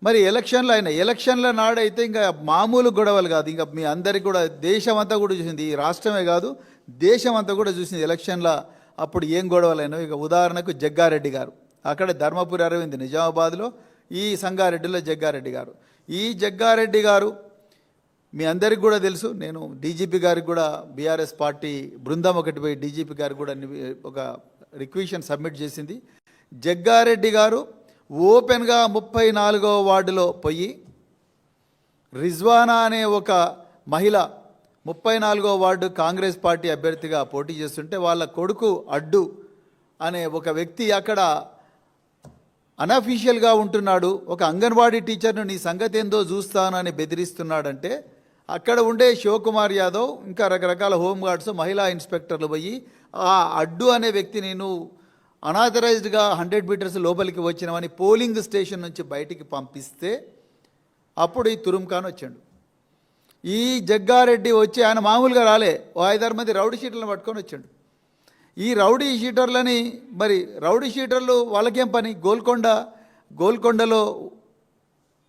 మరి ఎలక్షన్ల నాడైతే ఇంకా మామూలు గొడవలు కాదు, ఇంకా మీ అందరికి కూడా దేశం అంతా కూడా చూసింది, ఈ రాష్ట్రమే కాదు దేశం అంతా కూడా చూసింది ఎలక్షన్ల అప్పుడు ఏం గొడవలైనా. ఇక ఉదాహరణకు జగ్గారెడ్డి గారు, అక్కడ ధర్మపురి అరవింద్ నిజామాబాద్లో, ఈ సంగారెడ్డిలో జగ్గారెడ్డి గారు. ఈ జగ్గారెడ్డి గారు మీ అందరికి కూడా తెలుసు, నేను డీజీపీ గారికి కూడా బీఆర్ఎస్ పార్టీ బృందం ఒకటి పోయి డీజీపీ గారికి కూడా ఒక రిక్వెషన్ సబ్మిట్ చేసింది. జగ్గారెడ్డి గారు ఓపెన్గా 34వ వార్డులో పోయి రిజ్వానా అనే ఒక మహిళ 34వ వార్డు కాంగ్రెస్ పార్టీ అభ్యర్థిగా పోటీ చేస్తుంటే వాళ్ళ కొడుకు అడ్డు అనే ఒక వ్యక్తి అక్కడ అనఫీషియల్గా ఉంటున్నాడు, ఒక అంగన్వాడీ టీచర్ను నీ సంగతి ఏందో చూస్తానని బెదిరిస్తున్నాడంటే అక్కడ ఉండే శివకుమార్ యాదవ్ ఇంకా రకరకాల హోంగార్డ్స్ మహిళా ఇన్స్పెక్టర్లు పోయి ఆ అడ్డు అనే వ్యక్తిని నువ్వు అనాథరైజ్డ్గా 100 మీటర్స్ లోపలికి వచ్చినామని పోలింగ్ స్టేషన్ నుంచి బయటికి పంపిస్తే అప్పుడు ఈ తురుంఖాన్ వచ్చాడు. ఈ జగ్గారెడ్డి వచ్చి ఆయన మామూలుగా రాలే, ఓ 5-6 మంది రౌడీ షీటర్లను పట్టుకొని వచ్చాడు. ఈ రౌడీ షీటర్లని మరి రౌడీ షీటర్లు వాళ్ళకేం పని, గోల్కొండలో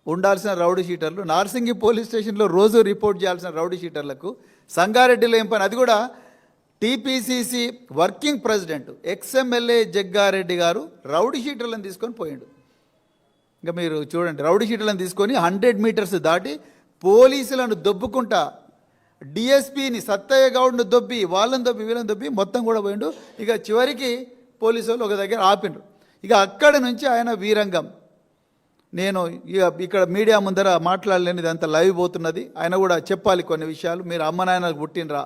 ఉండాల్సిన రౌడీ షీటర్లు నార్సింగి పోలీస్ స్టేషన్లో రోజు రిపోర్ట్ చేయాల్సిన రౌడీ షీటర్లకు సంగారెడ్డిలో ఏం పని, అది కూడా TPCC working president ex MLA Jaggareddy గారు రౌడీ షీటర్లను తీసుకొని పోయిండు. ఇంకా మీరు చూడండి, రౌడీ షీటర్లను తీసుకొని 100 మీటర్స్ దాటి పోలీసులను దొబ్బుకుంటా డిఎస్పీని సత్తయ్య గౌడ్ను దొబ్బి వాళ్ళని దొబ్బి వీళ్ళని దొబ్బి మొత్తం కూడా పోయిండు. ఇక చివరికి పోలీసు వాళ్ళు ఒక దగ్గర ఆపిండ్రు. ఇక అక్కడి నుంచి ఆయన వీరంగం, నేను ఇక్కడ మీడియా ముందర మాట్లాడలేనిది అంత లైవ్ పోతున్నది, ఆయన కూడా చెప్పాలి కొన్ని విషయాలు. మీరు అమ్మ నాయనకు పుట్టినరా,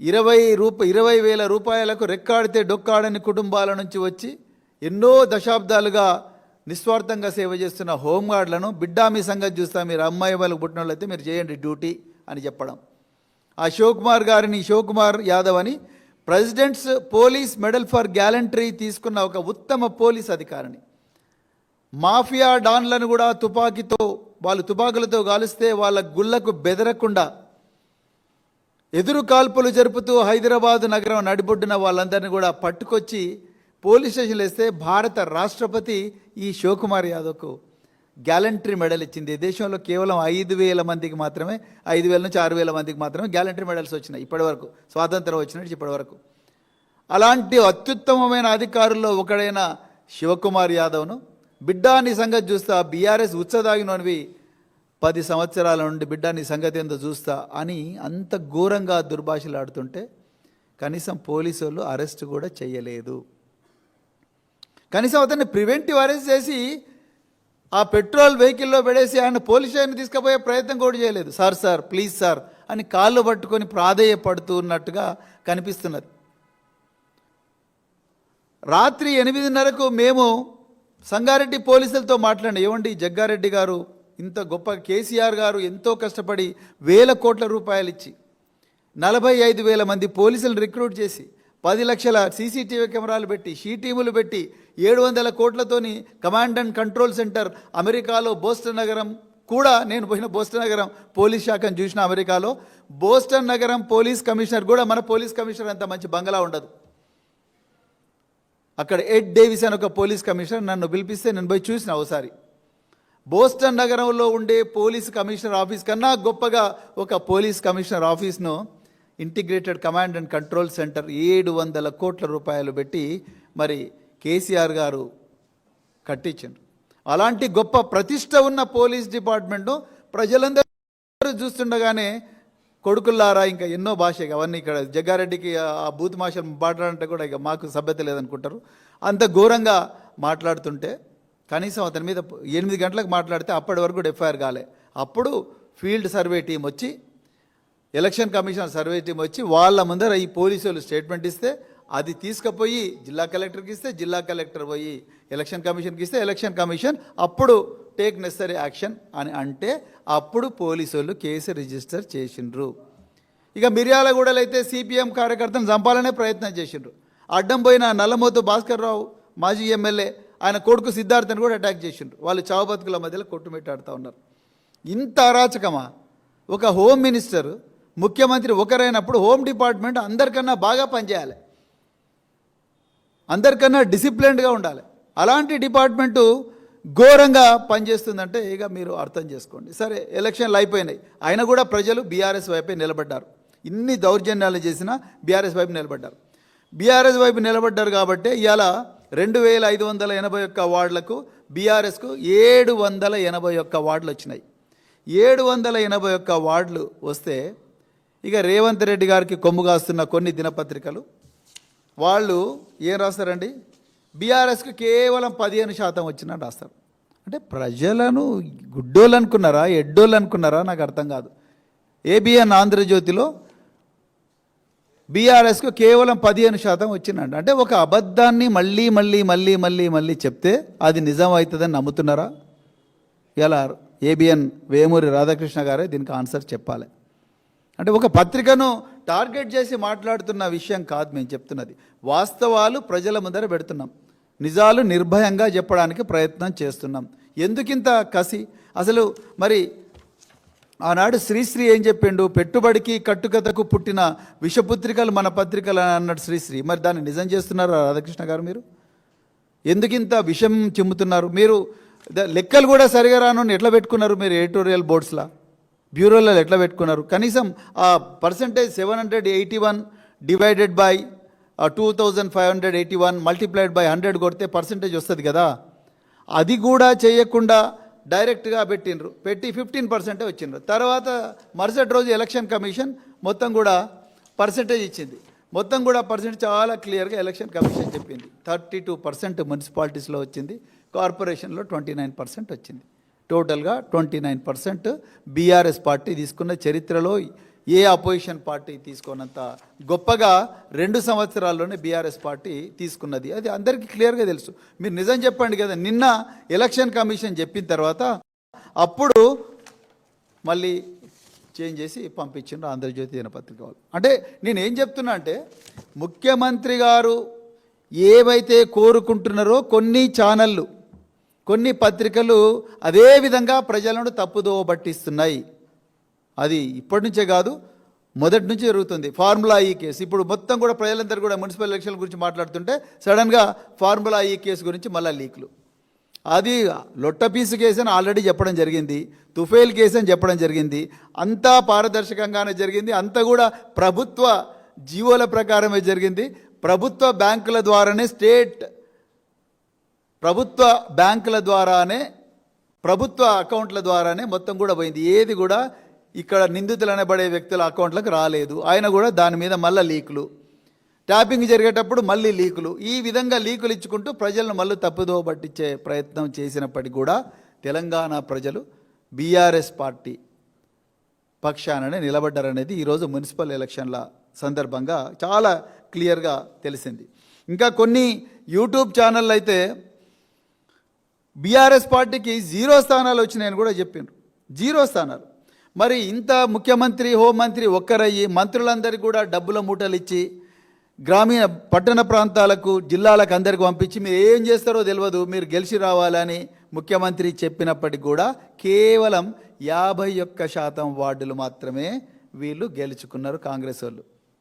20,000 రూపాయలకు రెక్కాడితే డొక్కాడని కుటుంబాల నుంచి వచ్చి ఎన్నో దశాబ్దాలుగా నిస్వార్థంగా సేవ చేస్తున్న హోంగార్డులను బిడ్డా మీ సంగతి చూస్తా, మీరు అమ్మాయి వాళ్ళకు పుట్టిన వాళ్ళైతే మీరు చేయండి డ్యూటీ అని చెప్పడం. ఆ శివకుమార్ యాదవ్ అని presidents police medal for gallantry తీసుకున్న ఒక ఉత్తమ పోలీస్ అధికారిని, మాఫియా డాన్లను కూడా తుపాకులతో కాలుస్తే వాళ్ళ గుళ్లకు బెదరకుండా ఎదురు కాల్పులు జరుపుతూ హైదరాబాదు నగరం నడిబొడ్డున వాళ్ళందరినీ కూడా పట్టుకొచ్చి పోలీస్ స్టేషన్లు వేస్తే భారత రాష్ట్రపతి ఈ శివకుమార్ యాదవ్కు గ్యాలంటరీ మెడల్ ఇచ్చింది. దేశంలో కేవలం 5,000 మందికి మాత్రమే, 5,000 నుంచి 6,000 మందికి మాత్రమే గ్యాలంటరీ మెడల్స్ వచ్చినాయి ఇప్పటివరకు, స్వాతంత్రం వచ్చినట్టు ఇప్పటివరకు. అలాంటి అత్యుత్తమమైన అధికారుల్లో ఒకడైన శివకుమార్ యాదవ్ను బిడ్డా నీ సంగతి చూస్తా, బీఆర్ఎస్ ఉచ్చదాగినవి 10 సంవత్సరాల నుండి బిడ్డా నీ సంగతి ఏందో చూస్తా అని అంత ఘోరంగా దుర్భాషలాడుతుంటే కనీసం పోలీసు వాళ్ళు అరెస్ట్ కూడా చేయలేదు. కనీసం అతన్ని ప్రివెంటివ్ అరెస్ట్ చేసి ఆ పెట్రోల్ వెహికల్లో పెడేసి ఆయన పోలీస్ స్టేషన్ తీసుకుపోయే ప్రయత్నం కూడా చేయలేదు. సార్ ప్లీజ్ సార్ అని కాళ్ళు పట్టుకొని ప్రాధేయపడుతూ ఉన్నట్టుగా కనిపిస్తున్నది. రాత్రి 8:30కు మేము సంగారెడ్డి పోలీసులతో మాట్లాడి, ఏమండి జగ్గారెడ్డి గారు ఇంత గొప్ప, కేసీఆర్ గారు ఎంతో కష్టపడి 1,000 కోట్ల రూపాయలు ఇచ్చి 45,000 మంది పోలీసులను రిక్రూట్ చేసి 10 లక్షల సీసీటీవీ కెమెరాలు పెట్టి షీ టీములు పెట్టి 700 కోట్లతోని కమాండ్ అండ్ కంట్రోల్ సెంటర్ అమెరికాలో బోస్టన్ నగరం కూడా, నేను పోయిన బోస్టన్ నగరం పోలీస్ శాఖను చూసిన అమెరికాలో, బోస్టన్ నగరం పోలీస్ కమిషనర్ కూడా మన పోలీస్ కమిషనర్ అంత మంచి బంగళా ఉండదు. అక్కడ ఎడ్ డేవిస్ అని ఒక పోలీస్ కమిషనర్ నన్ను పిలిపిస్తే నేను పోయి చూసిన ఒకసారి. బోస్టన్ నగరంలో ఉండే పోలీస్ కమిషనర్ ఆఫీస్ కన్నా గొప్పగా ఒక పోలీస్ కమిషనర్ ఆఫీస్ను integrated command and control centre 700 కోట్ల రూపాయలు పెట్టి మరి కేసీఆర్ గారు కట్టించారు. అలాంటి గొప్ప ప్రతిష్ట ఉన్న పోలీస్ డిపార్ట్మెంట్ను ప్రజలందరూ చూస్తుండగానే కొడుకుల్లారా ఇంకా ఎన్నో భాష, అవన్నీ ఇక్కడ జగ్గారెడ్డికి ఆ బూత్ భాషలు మాట్లాడంటే కూడా ఇక మాకు సభ్యత లేదనుకుంటారు. అంత ఘోరంగా మాట్లాడుతుంటే కనీసం అతని మీద 8 గంటలకు మాట్లాడితే అప్పటి వరకు కూడా ఎఫ్ఐఆర్ కాలే. అప్పుడు ఫీల్డ్ సర్వే టీం వచ్చి, ఎలక్షన్ కమిషన్ సర్వే టీం వచ్చి వాళ్ళ ముందర ఈ పోలీసులు స్టేట్మెంట్ ఇస్తే అది తీసుకుపోయి జిల్లా కలెక్టర్కి ఇస్తే, జిల్లా కలెక్టర్ పోయి ఎలక్షన్ కమిషన్కి ఇస్తే, ఎలక్షన్ కమిషన్ అప్పుడు టేక్ నెసరీ యాక్షన్ అని అంటే అప్పుడు పోలీసులు కేసు రిజిస్టర్ చేసిండ్రు. ఇక మిర్యాలగూడలో అయితే సిపిఎం కార్యకర్తను చంపాలనే ప్రయత్నం చేసిండ్రు. అడ్డం పోయిన నల్లమోతు భాస్కర్ రావు మాజీ ఎమ్మెల్యే, ఆయన కొడుకు సిద్ధార్థని కూడా అటాక్ చేసిండ్రు. వాళ్ళు చావు బతుకుల మధ్యలో కొట్టుమిట్టాడుతూ ఉన్నారు. ఇంత అరాచకమా? ఒక హోమ్ మినిస్టర్, ముఖ్యమంత్రి ఒకరైనప్పుడు హోమ్ డిపార్ట్మెంట్ అందరికన్నా బాగా పనిచేయాలి, అందరికన్నా డిసిప్లిన్డ్గా ఉండాలి. అలాంటి డిపార్ట్మెంటు ఘోరంగా పనిచేస్తుందంటే ఇక మీరు అర్థం చేసుకోండి. సరే, ఎలక్షన్లు అయిపోయినాయి, అయినా కూడా ప్రజలు బీఆర్ఎస్ వైపే నిలబడ్డారు. ఇన్ని దౌర్జన్యాలు చేసినా బీఆర్ఎస్ వైపు నిలబడ్డారు. బీఆర్ఎస్ వైపు నిలబడ్డారు కాబట్టి ఇవాళ 2581 వార్డులకు బీఆర్ఎస్కు 781 వార్డులు వచ్చినాయి. 781 వార్డులు వస్తే ఇక రేవంత్ రెడ్డి గారికి కొమ్ము కాస్తున్న కొన్ని దినపత్రికలు వాళ్ళు ఏం రాస్తారండి, బీఆర్ఎస్కి కేవలం 15% వచ్చినట్టు రాస్తారు. అంటే ప్రజలను గుడ్డోళ్ళు అనుకున్నారా, ఎడ్డోళ్ళు అనుకున్నారా, నాకు అర్థం కాదు. ఏబిఎన్ ఆంధ్రజ్యోతిలో బీఆర్ఎస్కు కేవలం 15% వచ్చిందంట. అంటే ఒక అబద్ధాన్ని మళ్ళీ మళ్ళీ మళ్ళీ మళ్ళీ మళ్ళీ చెప్తే అది నిజం అవుతుందని నమ్ముతున్నారా? ఇలా ఏబిఎన్ వేమూరి రాధాకృష్ణ గారే దీనికి ఆన్సర్ చెప్పాలి. అంటే ఒక పత్రికను టార్గెట్ చేసి మాట్లాడుతున్న విషయం కాదు మేము చెప్తున్నది. వాస్తవాలు ప్రజల ముందర పెడుతున్నాం, నిజాలు నిర్భయంగా చెప్పడానికి ప్రయత్నం చేస్తున్నాం. ఎందుకింత కసి అసలు? మరి ఆనాడు శ్రీశ్రీ ఏం చెప్పిండు, పెట్టుబడికి కట్టుకథకు పుట్టిన విషపుత్రికలు మన పత్రికలు అన్నాడు శ్రీశ్రీ. మరి దాన్ని నిజం చేస్తున్నారు రాధాకృష్ణ గారు? మీరు ఎందుకింత విషం చిమ్ముతున్నారు? మీరు లెక్కలు కూడా సరిగా రాను ఎట్లా పెట్టుకున్నారు మీరు? ఎడిటోరియల్ బోర్డ్స్లా, బ్యూరోలలో ఎట్లా పెట్టుకున్నారు? కనీసం ఆ percentage 781 divided by 2581 multiplied by 100 కొడితే పర్సంటేజ్ వస్తుంది కదా. అది కూడా చేయకుండా డైరెక్ట్గా పెట్టినరు, పెట్టి 15% వచ్చిండ్రు. తర్వాత మరుసటి రోజు ఎలక్షన్ కమిషన్ మొత్తం కూడా పర్సంటేజ్ ఇచ్చింది. మొత్తం కూడా పర్సెంటేజ్ చాలా క్లియర్గా ఎలక్షన్ కమిషన్ చెప్పింది. 32% మున్సిపాలిటీస్లో వచ్చింది, కార్పొరేషన్లో 29% వచ్చింది. టోటల్గా 29% బీఆర్ఎస్ పార్టీ తీసుకున్న చరిత్రలో ఏ అపోజిషన్ పార్టీ తీసుకున్నంత గొప్పగా 2 సంవత్సరాల్లోనే బీఆర్ఎస్ పార్టీ తీసుకున్నది. అది అందరికీ క్లియర్గా తెలుసు. మీరు నిజం చెప్పండి కదా. నిన్న ఎలక్షన్ కమిషన్ చెప్పిన తర్వాత అప్పుడు మళ్ళీ చేంజ్ చేసి పంపించిండ్రు ఆంధ్రజ్యోతి దినపత్రిక వాళ్ళు. అంటే నేను ఏం చెప్తున్నా అంటే, ముఖ్యమంత్రి గారు ఏవైతే కోరుకుంటున్నారో కొన్ని ఛానళ్ళు, కొన్ని పత్రికలు అదే విధంగా ప్రజలను తప్పుదోవ పట్టిస్తున్నాయి. అది ఇప్పటి నుంచే కాదు, మొదటి నుంచి జరుగుతుంది. ఫార్ములా ఈ కేసు ఇప్పుడు మొత్తం కూడా ప్రజలందరూ కూడా మున్సిపల్ ఎలక్షన్ల గురించి మాట్లాడుతుంటే సడన్గా ఫార్ములా ఈ కేసు గురించి మళ్ళీ లీక్లు. అది లొట్టపీసు కేసు అని ఆల్రెడీ చెప్పడం జరిగింది, తుఫేల్ కేసు అని చెప్పడం జరిగింది. అంతా పారదర్శకంగానే జరిగింది, అంతా కూడా ప్రభుత్వ జీవోల ప్రకారమే జరిగింది. ప్రభుత్వ బ్యాంకుల ద్వారానే ప్రభుత్వ బ్యాంకుల ద్వారానే, ప్రభుత్వ అకౌంట్ల ద్వారానే మొత్తం కూడా పోయింది. ఏది కూడా ఇక్కడ నిందితులు అనబడే వ్యక్తుల అకౌంట్లకు రాలేదు. ఆయన కూడా దాని మీద మళ్ళీ లీకులు, ట్యాపింగ్ జరిగేటప్పుడు మళ్ళీ లీకులు, ఈ విధంగా లీకులు ఇచ్చుకుంటూ ప్రజలను మళ్ళీ తప్పుదోవ పట్టించే ప్రయత్నం చేసినప్పటికీ కూడా తెలంగాణ ప్రజలు బీఆర్ఎస్ పార్టీ పక్షాననే నిలబడ్డారనేది ఈరోజు మున్సిపల్ ఎలక్షన్ల సందర్భంగా చాలా క్లియర్గా తెలిసింది. ఇంకా కొన్ని యూట్యూబ్ ఛానళ్ళు అయితే బీఆర్ఎస్ పార్టీకి 0 స్థానాలు వచ్చినాయని కూడా చెప్పిండ్రు. 0 స్థానాలు. మరి ఇంత ముఖ్యమంత్రి, హోంమంత్రి ఒక్కరయ్యి మంత్రులందరికీ కూడా డబ్బుల మూటలు ఇచ్చి గ్రామీణ పట్టణ ప్రాంతాలకు, జిల్లాలకు అందరికి పంపించి మీరు ఏం చేస్తారో తెలియదు, మీరు గెలిచి రావాలని ముఖ్యమంత్రి చెప్పినప్పటికీ కూడా కేవలం 51% వార్డులు మాత్రమే వీళ్ళు గెలుచుకున్నారు కాంగ్రెస్ వాళ్ళు.